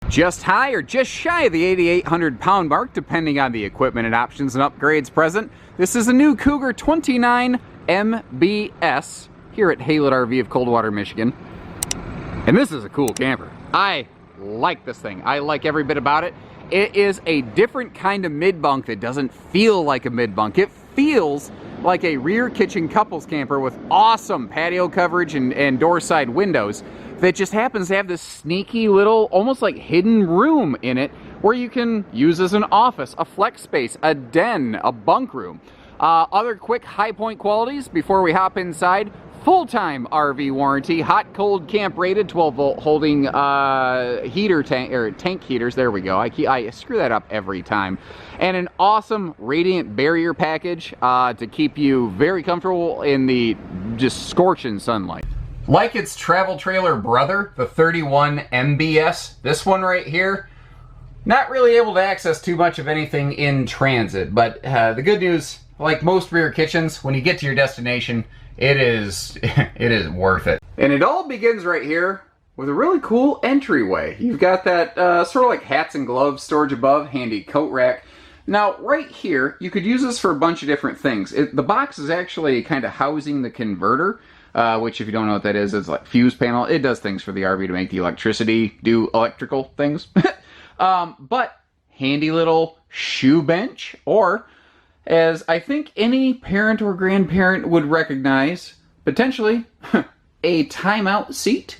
Just high or just shy of the 8,800 pound mark, depending on the equipment and options and upgrades present. This is a new Cougar 29 MBS here at Haylett RV of Coldwater, Michigan. And this is a cool camper. I like this thing. I like every bit about it. It is a different kind of mid-bunk that doesn't feel like a mid-bunk. It feels like a rear kitchen couples camper with awesome patio coverage and door side windows that just happens to have this sneaky little, almost like hidden room in it where you can use as an office, a flex space, a den, a bunk room. Other quick high point qualities before we hop inside. Full-time RV warranty, hot cold camp rated, 12 volt holding heater tank, or tank heaters, there we go. I screw that up every time. And an awesome radiant barrier package to keep you very comfortable in the just scorching sunlight. Like its travel trailer brother, the 31 MBS, this one right here, not really able to access too much of anything in transit, but the good news, like most rear kitchens, when you get to your destination, it is worth it. And it all begins right here with a really cool entryway. You've got that sort of like hats and gloves storage above, handy coat rack. Now, right here, you could use this for a bunch of different things. The box is actually kind of housing the converter, which if you don't know what that is, it's like fuse panel. It does things for the RV to make the electricity do electrical things. But handy little shoe bench, or as I think any parent or grandparent would recognize, potentially a timeout seat.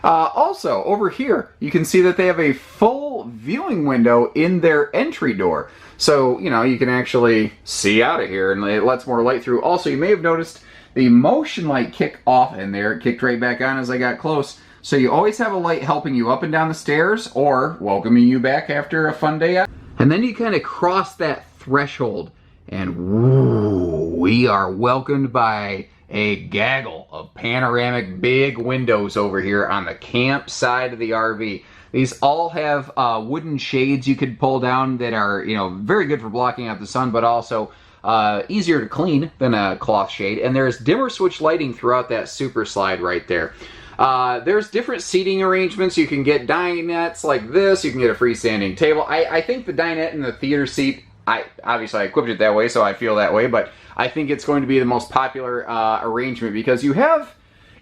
Also, over here, you can see that they have a full viewing window in their entry door. So, you know, you can actually see out of here and it lets more light through. Also, you may have noticed the motion light kick off in there. It kicked right back on as I got close. So you always have a light helping you up and down the stairs or welcoming you back after a fun day out. And then you kind of cross that threshold and woo, we are welcomed by a gaggle of panoramic big windows over here on the camp side of the RV. These all have wooden shades you could pull down that are, you know, very good for blocking out the sun, but also easier to clean than a cloth shade. And there's dimmer switch lighting throughout that super slide right there. There's different seating arrangements. You can get dinettes like this. You can get a freestanding table. I think the dinette and the theater seat, obviously I equipped it that way, so I feel that way, but I think it's going to be the most popular arrangement because you have,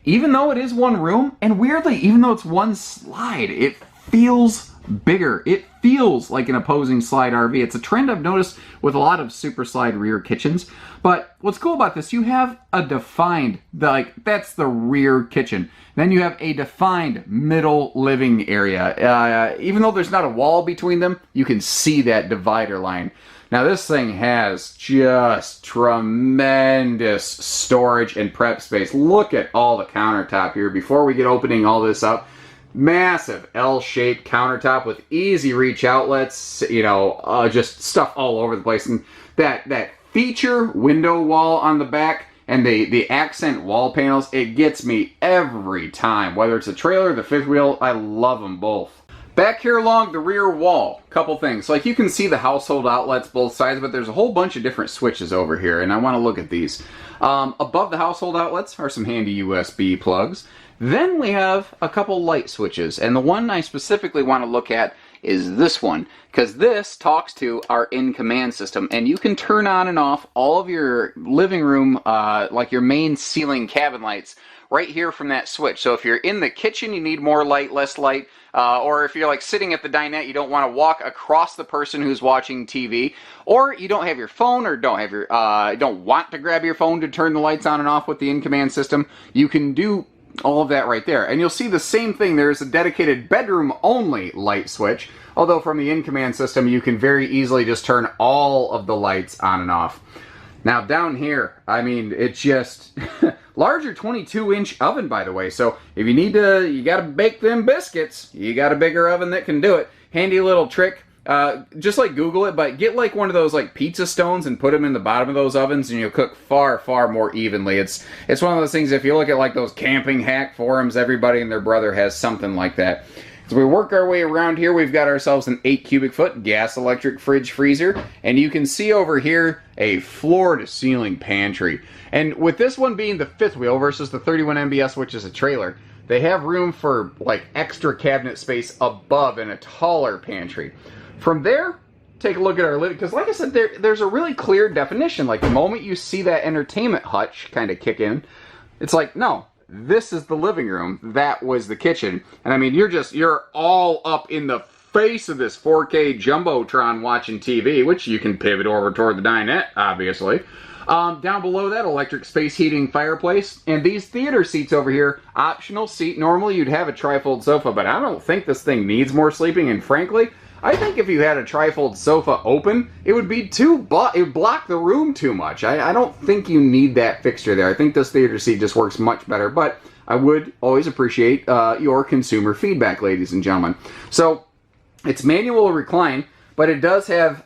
even though it is one room, and weirdly, even though it's one slide, it feels bigger. It feels like an opposing slide RV. It's a trend I've noticed with a lot of super slide rear kitchens. But what's cool about this, you have a defined, that's the rear kitchen. Then you have a defined middle living area. Even though there's not a wall between them, you can see that divider line. Now this thing has just tremendous storage and prep space. Look at all the countertop here. Before we get opening all this up, massive L-shaped countertop with easy reach outlets, you know, just stuff all over the place. And that feature window wall on the back and the accent wall panels, it gets me every time. Whether it's a trailer or the fifth wheel, I love them both. Back here along the rear wall, couple things. Like you can see the household outlets both sides, but there's a whole bunch of different switches over here, and I want to look at these. Above the household outlets are some handy USB plugs. Then we have a couple light switches, and the one I specifically want to look at is this one, because this talks to our in-command system, and you can turn on and off all of your living room, like your main ceiling cabin lights, right here from that switch. So if you're in the kitchen, you need more light, less light, or if you're like sitting at the dinette, you don't want to walk across the person who's watching TV, or you don't have your phone, or don't want to grab your phone to turn the lights on and off with the in-command system, you can do all of that right there. And you'll see the same thing. There's a dedicated bedroom only light switch, although from the in-command system you can very easily just turn all of the lights on and off. Now down here, I mean, it's just larger 22-inch oven, by the way. So if you gotta bake them biscuits, you got a bigger oven that can do it. Handy little trick. Just like Google it, but get like one of those like pizza stones and put them in the bottom of those ovens, and you'll cook far, far more evenly. It's one of those things, if you look at like those camping hack forums, everybody and their brother has something like that. As we work our way around here, we've got ourselves an 8 cubic foot gas electric fridge freezer, and you can see over here a floor to ceiling pantry. And with this one being the fifth wheel versus the 31 MBS, which is a trailer, they have room for like extra cabinet space above in a taller pantry. From there, take a look at our living, because like I said, there's a really clear definition. Like the moment you see that entertainment hutch kind of kick in, it's like, no, this is the living room, that was the kitchen. And I mean, you're all up in the face of this 4K Jumbotron watching TV, which you can pivot over toward the dinette, obviously. Down below that, electric space heating fireplace. And these theater seats over here, optional seat. Normally you'd have a trifold sofa, but I don't think this thing needs more sleeping. And frankly, I think if you had a trifold sofa open, it would be it would block the room too much. I don't think you need that fixture there. I think this theater seat just works much better, but I would always appreciate your consumer feedback, ladies and gentlemen. So, it's manual recline, but it does have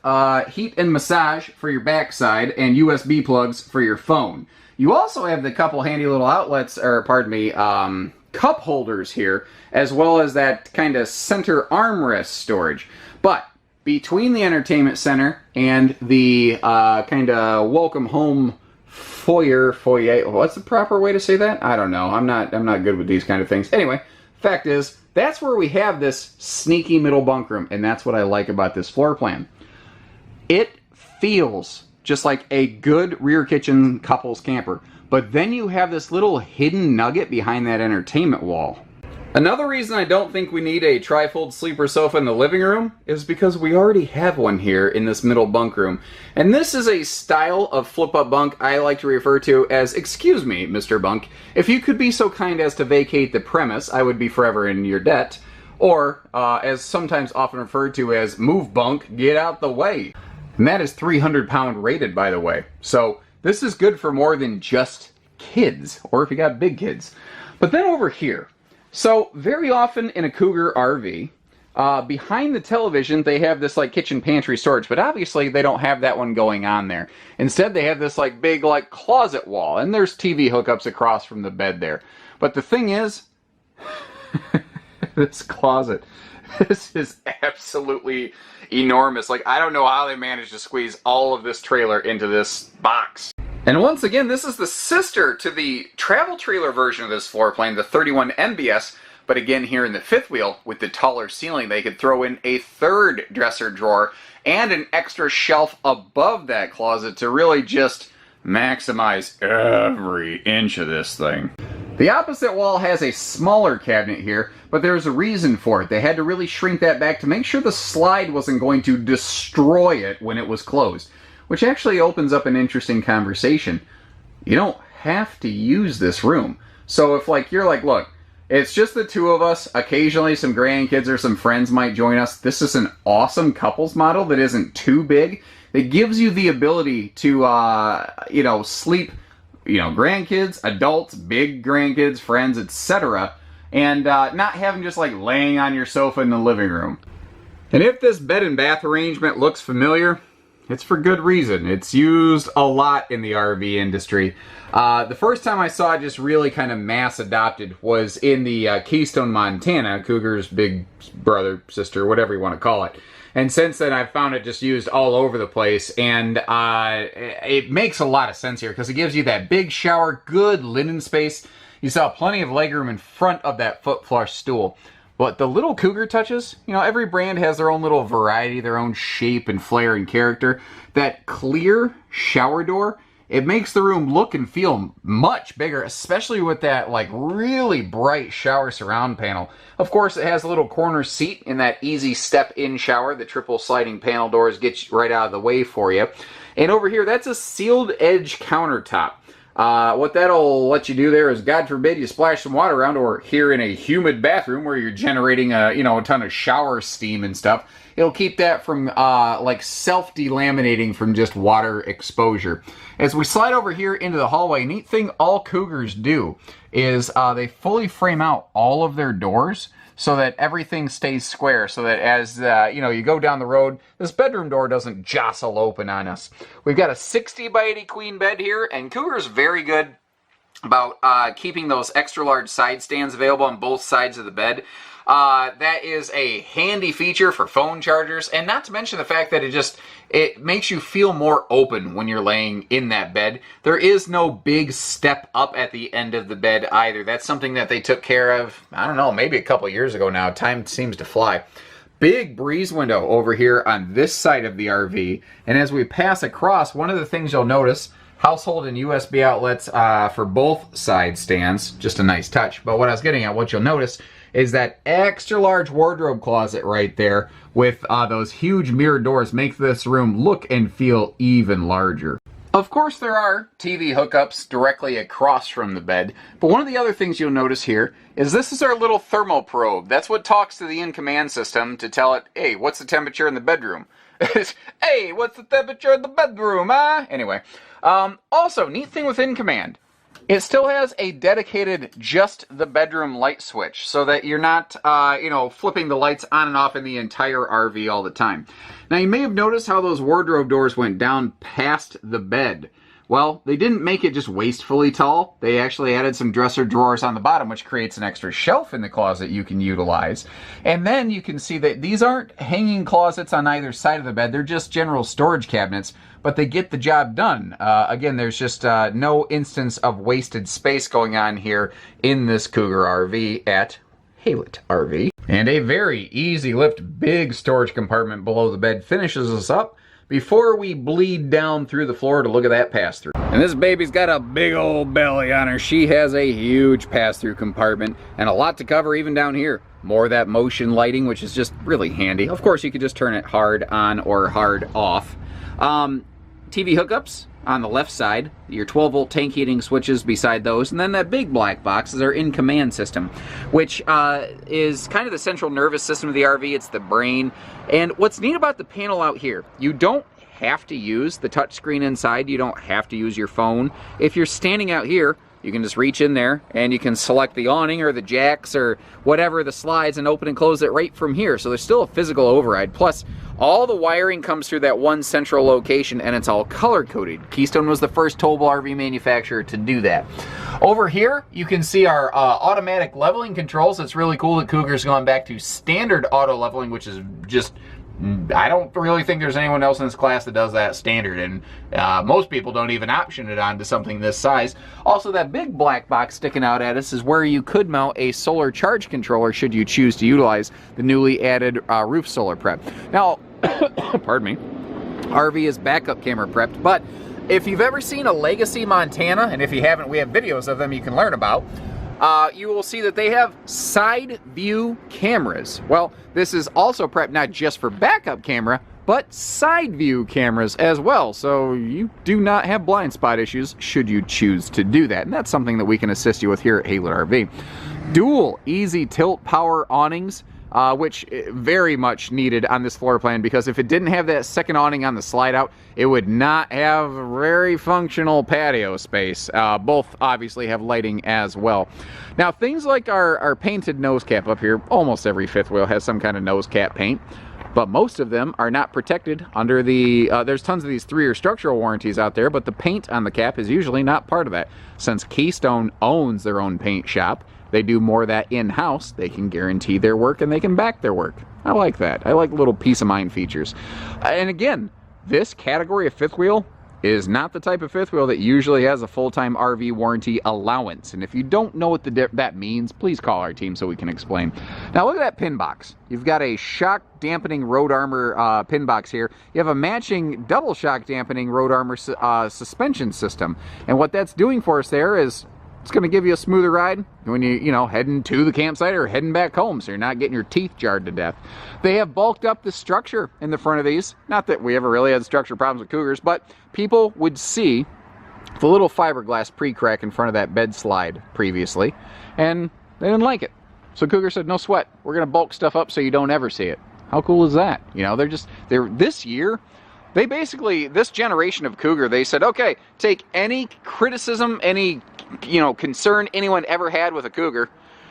heat and massage for your backside and USB plugs for your phone. You also have the couple handy little outlets, or pardon me, cup holders here, as well as that kind of center armrest storage. But between the entertainment center and the kind of welcome home foyer, what's the proper way to say that? I don't know. I'm not good with these kind of things. Anyway, fact is, that's where we have this sneaky middle bunk room, and that's what I like about this floor plan. It feels just like a good rear kitchen couples camper, but then you have this little hidden nugget behind that entertainment wall. Another reason I don't think we need a trifold sleeper sofa in the living room is because we already have one here in this middle bunk room. And this is a style of flip-up bunk I like to refer to as, excuse me, Mr. Bunk, if you could be so kind as to vacate the premise, I would be forever in your debt. Or, as sometimes often referred to as, move bunk, get out the way. And that is 300-pound rated, by the way. So this is good for more than just kids, or if you got big kids. But then over here, so very often in a Cougar RV, behind the television they have this like kitchen pantry storage, but obviously they don't have that one going on there. Instead they have this like big like closet wall, and there's TV hookups across from the bed there. But the thing is, this closet, this is absolutely enormous. Like, I don't know how they managed to squeeze all of this trailer into this box. And once again, this is the sister to the travel trailer version of this floor plan, the 31 MBS, but again here in the fifth wheel with the taller ceiling, they could throw in a third dresser drawer and an extra shelf above that closet to really just maximize every inch of this thing. The opposite wall has a smaller cabinet here, but there's a reason for it. They had to really shrink that back to make sure the slide wasn't going to destroy it when it was closed. Which actually opens up an interesting conversation. You don't have to use this room. So if like you're like, look, it's just the two of us, occasionally some grandkids or some friends might join us, this is an awesome couples model that isn't too big. It gives you the ability to, sleep, grandkids, adults, big grandkids, friends, etc. And not having just like laying on your sofa in the living room. And if this bed and bath arrangement looks familiar, it's for good reason. It's used a lot in the RV industry. The first time I saw it just really kind of mass adopted was in the Keystone, Montana, Cougar's big brother, sister, whatever you want to call it. And since then I've found it just used all over the place, and it makes a lot of sense here because it gives you that big shower, good linen space. You saw plenty of legroom in front of that foot flush stool. But the little Cougar touches, every brand has their own little variety, their own shape and flair and character. That clear shower door, it makes the room look and feel much bigger, especially with that like really bright shower surround panel. Of course, it has a little corner seat in that easy step-in shower. The triple sliding panel doors get right out of the way for you. And over here, that's a sealed edge countertop. What that'll let you do there is, God forbid, you splash some water around, or here in a humid bathroom where you're generating a ton of shower steam and stuff, it'll keep that from like self-delaminating from just water exposure. As we slide over here into the hallway, neat thing all Cougars do is they fully frame out all of their doors so that everything stays square, so that as you go down the road, this bedroom door doesn't jostle open on us. We've got a 60 by 80 queen bed here, and Cougar's very good about keeping those extra large side stands available on both sides of the bed. That is a handy feature for phone chargers, and not to mention the fact that it makes you feel more open when you're laying in that bed. There is no big step up at the end of the bed either. That's something that they took care of, I don't know, maybe a couple years ago now. Time seems to fly. Big breeze window over here on this side of the RV, and as we pass across, one of the things you'll notice, household and USB outlets for both side stands, just a nice touch. But what I was getting at, what you'll notice is that extra large wardrobe closet right there with those huge mirror doors make this room look and feel even larger. Of course, there are TV hookups directly across from the bed, but one of the other things you'll notice here is this is our little thermal probe. That's what talks to the in-command system to tell it, hey, what's the temperature in the bedroom? Hey, what's the temperature in the bedroom, huh? Anyway, also, neat thing with in-command, it still has a dedicated just the bedroom light switch so that you're not, flipping the lights on and off in the entire RV all the time. Now, you may have noticed how those wardrobe doors went down past the bed. Well, they didn't make it just wastefully tall. They actually added some dresser drawers on the bottom, which creates an extra shelf in the closet you can utilize. And then you can see that these aren't hanging closets on either side of the bed. They're just general storage cabinets, but they get the job done. Again, there's just no instance of wasted space going on here in this Cougar RV at Haylett RV. And a very easy lift, big storage compartment below the bed finishes us up before we bleed down through the floor to look at that pass-through. And this baby's got a big old belly on her. She has a huge pass-through compartment and a lot to cover even down here. More of that motion lighting, which is just really handy. Of course, you could just turn it hard on or hard off. TV hookups on the left side, your 12-volt tank heating switches beside those, and then that big black box is our in-command system, which is kind of the central nervous system of the RV. It's the brain. And what's neat about the panel out here, you don't have to use the touchscreen inside. You don't have to use your phone. If you're standing out here, you can just reach in there and you can select the awning or the jacks or whatever, the slides, and open and close it right from here. So there's still a physical override. Plus, all the wiring comes through that one central location and it's all color-coded. Keystone was the first towable RV manufacturer to do that. Over here, you can see our automatic leveling controls. It's really cool that Cougar's gone back to standard auto leveling, which is just, I don't really think there's anyone else in this class that does that standard, and most people don't even option it onto something this size. Also, that big black box sticking out at us is where you could mount a solar charge controller should you choose to utilize the newly added roof solar prep. Now, pardon me, RV is backup camera prepped, but if you've ever seen a Legacy Montana, and if you haven't, we have videos of them you can learn about, you will see that they have side view cameras. Well, this is also prepped not just for backup camera, but side view cameras as well. So you do not have blind spot issues should you choose to do that. And that's something that we can assist you with here at Haylett RV. Dual easy tilt power awnings, which very much needed on this floor plan, because if it didn't have that second awning on the slide out, it would not have very functional patio space. Both obviously have lighting as well. Now, things like our painted nose cap up here, almost every fifth wheel has some kind of nose cap paint, but most of them are not protected under the, there's tons of these 3-year structural warranties out there, but the paint on the cap is usually not part of that. Since Keystone owns their own paint shop, they do more of that in-house. They can guarantee their work and they can back their work. I like that. I like little peace of mind features. And again, this category of fifth wheel is not the type of fifth wheel that usually has a full-time RV warranty allowance. And if you don't know what that means, please call our team so we can explain. Now look at that pin box. You've got a shock dampening road armor pin box here. You have a matching double shock dampening road armor suspension system. And what that's doing for us there is it's going to give you a smoother ride when you heading to the campsite or heading back home, so you're not getting your teeth jarred to death. They have bulked up the structure in the front of these. Not that we ever really had structure problems with Cougars, but people would see the little fiberglass pre-crack in front of that bed slide previously, and they didn't like it. So Cougar said, no sweat. We're going to bulk stuff up so you don't ever see it. How cool is that? They're this year, they basically, this generation of Cougar, they said, okay, take any criticism, any concern anyone ever had with a Cougar,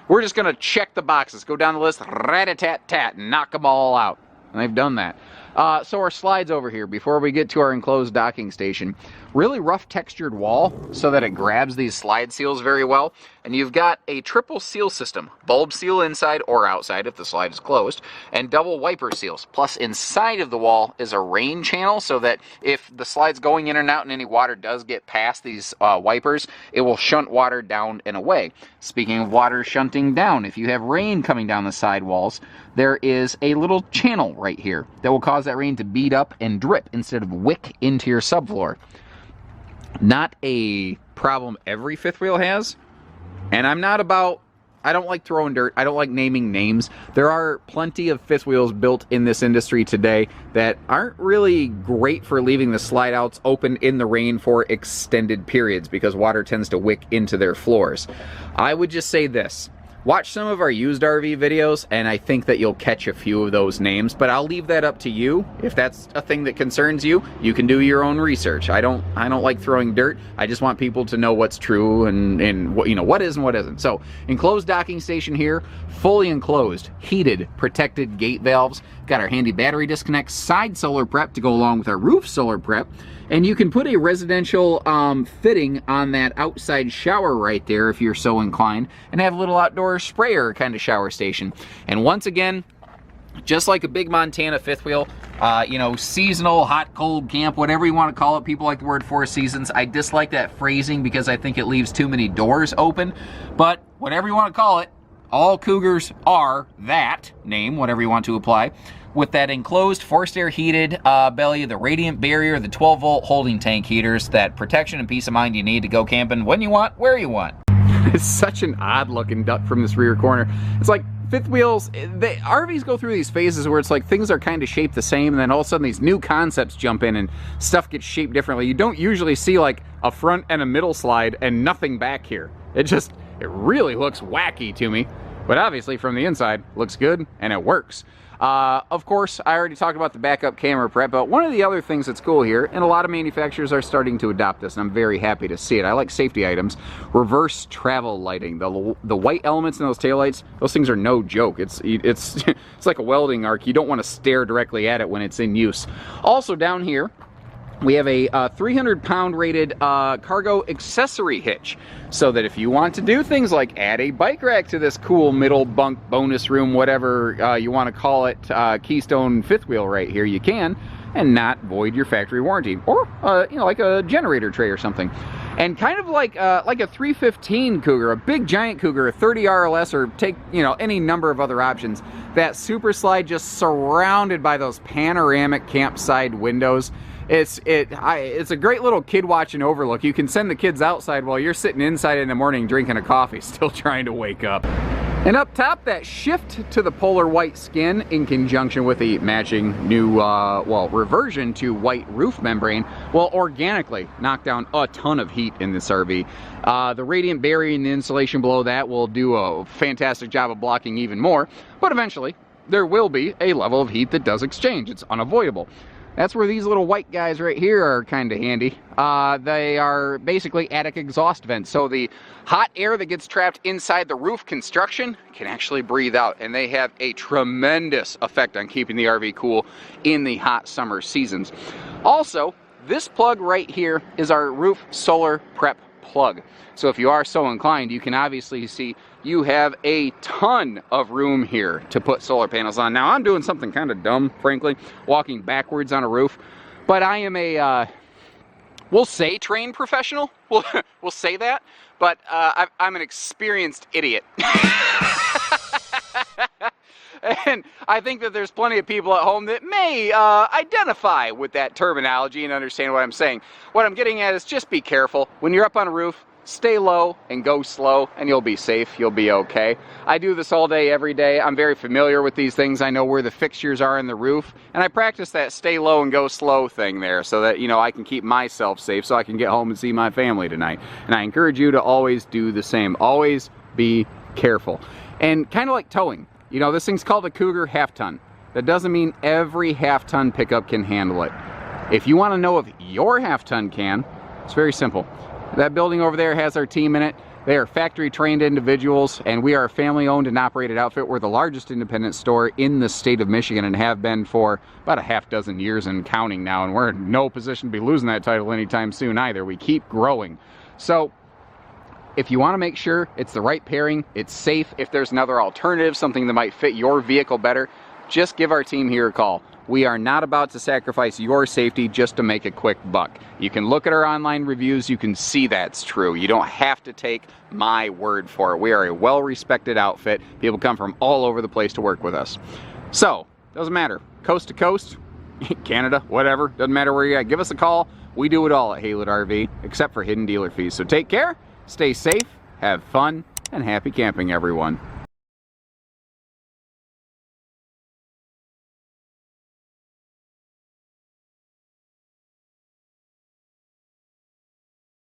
we're just going to check the boxes, go down the list, rat-a-tat-tat, and knock them all out. And they've done that. So our slides over here, before we get to our enclosed docking station, really rough textured wall so that it grabs these slide seals very well. And you've got a triple seal system, bulb seal inside or outside if the slide is closed, and double wiper seals. Plus inside of the wall is a rain channel so that if the slide's going in and out and any water does get past these wipers, it will shunt water down and away. Speaking of water shunting down, if you have rain coming down the side walls, there is a little channel right here that will cause that rain to bead up and drip instead of wick into your subfloor. Not a problem every fifth wheel has, and I don't like throwing dirt, I don't like naming names. There are plenty of fifth wheels built in this industry today that aren't really great for leaving the slide outs open in the rain for extended periods because water tends to wick into their floors. I would just say this. Watch some of our used RV videos, and I think that you'll catch a few of those names, but I'll leave that up to you. If that's a thing that concerns you, you can do your own research. I don't like throwing dirt. I just want people to know what's true and what, you know, what is and what isn't. So, enclosed docking station here, fully enclosed, heated, protected gate valves. Got our handy battery disconnect, side solar prep to go along with our roof solar prep. And you can put a residential fitting on that outside shower right there if you're so inclined, and have a little outdoor sprayer kind of shower station. And once again, just like a big Montana fifth wheel, you know, seasonal, hot, cold camp, whatever you want to call it. People like the word four seasons. I dislike that phrasing because I think it leaves too many doors open. But whatever you want to call it, all Cougars are that name, whatever you want to apply, with that enclosed forced air heated belly, the radiant barrier, the 12-volt holding tank heaters, that protection and peace of mind you need to go camping when you want, where you want. It's such an odd looking duck from this rear corner. It's like fifth wheels, RVs go through these phases where it's like things are kind of shaped the same, and then all of a sudden these new concepts jump in and stuff gets shaped differently. You don't usually see like a front and a middle slide and nothing back here. It really looks wacky to me, but obviously from the inside looks good and it works. Of course, I already talked about the backup camera prep, but one of the other things that's cool here, and a lot of manufacturers are starting to adopt this, and I'm very happy to see it. I like safety items. Reverse travel lighting. The white elements in those taillights, those things are no joke. It's like a welding arc. You don't want to stare directly at it when it's in use. Also down here, we have a 300-pound rated cargo accessory hitch, so that if you want to do things like add a bike rack to this cool middle bunk bonus room, whatever you want to call it, Keystone fifth wheel right here, you can, and not void your factory warranty, or you know, like a generator tray or something. And kind of like a 315 Cougar, a big giant Cougar, a 30 RLS, or take, you know, any number of other options. That super slide just surrounded by those panoramic campside windows. It's a great little kid watching overlook. You can send the kids outside while you're sitting inside in the morning drinking a coffee, still trying to wake up. And up top, that shift to the polar white skin in conjunction with the matching new, reversion to white roof membrane will organically knock down a ton of heat in this RV. The radiant barrier and the insulation below that will do a fantastic job of blocking even more, but eventually there will be a level of heat that does exchange. It's unavoidable. That's where these little white guys right here are kind of handy. They are basically attic exhaust vents, so the hot air that gets trapped inside the roof construction can actually breathe out, and they have a tremendous effect on keeping the RV cool in the hot summer seasons. Also, this plug right here is our roof solar prep plug. So if you are so inclined, you can obviously see you have a ton of room here to put solar panels on. Now, I'm doing something kind of dumb, frankly, walking backwards on a roof, but I am a, we'll say trained professional, we'll say that, but I'm an experienced idiot. And I think that there's plenty of people at home that may identify with that terminology and understand what I'm saying. What I'm getting at is just be careful. When you're up on a roof, stay low and go slow, and you'll be safe. You'll be okay. I do this all day, every day. I'm very familiar with these things. I know where the fixtures are in the roof, and I practice that stay low and go slow thing there so that, you know, I can keep myself safe so I can get home and see my family tonight. And I encourage you to always do the same. Always be careful. And kind of like towing. You know, this thing's called a Cougar half-ton. That doesn't mean every half-ton pickup can handle it. If you want to know if your half-ton can, it's very simple. That building over there has our team in it. They are factory-trained individuals, and we are a family-owned and operated outfit. We're the largest independent store in the state of Michigan and have been for about a half dozen years and counting now, and we're in no position to be losing that title anytime soon either. We keep growing. So if you want to make sure it's the right pairing, it's safe, if there's another alternative, something that might fit your vehicle better, just give our team here a call. We are not about to sacrifice your safety just to make a quick buck. You can look at our online reviews, you can see that's true. You don't have to take my word for it. We are a well-respected outfit. People come from all over the place to work with us. So, doesn't matter. Coast to coast, Canada, whatever, doesn't matter where you're at. Give us a call. We do it all at Haylett RV, except for hidden dealer fees. So take care, stay safe, have fun, and happy camping, everyone.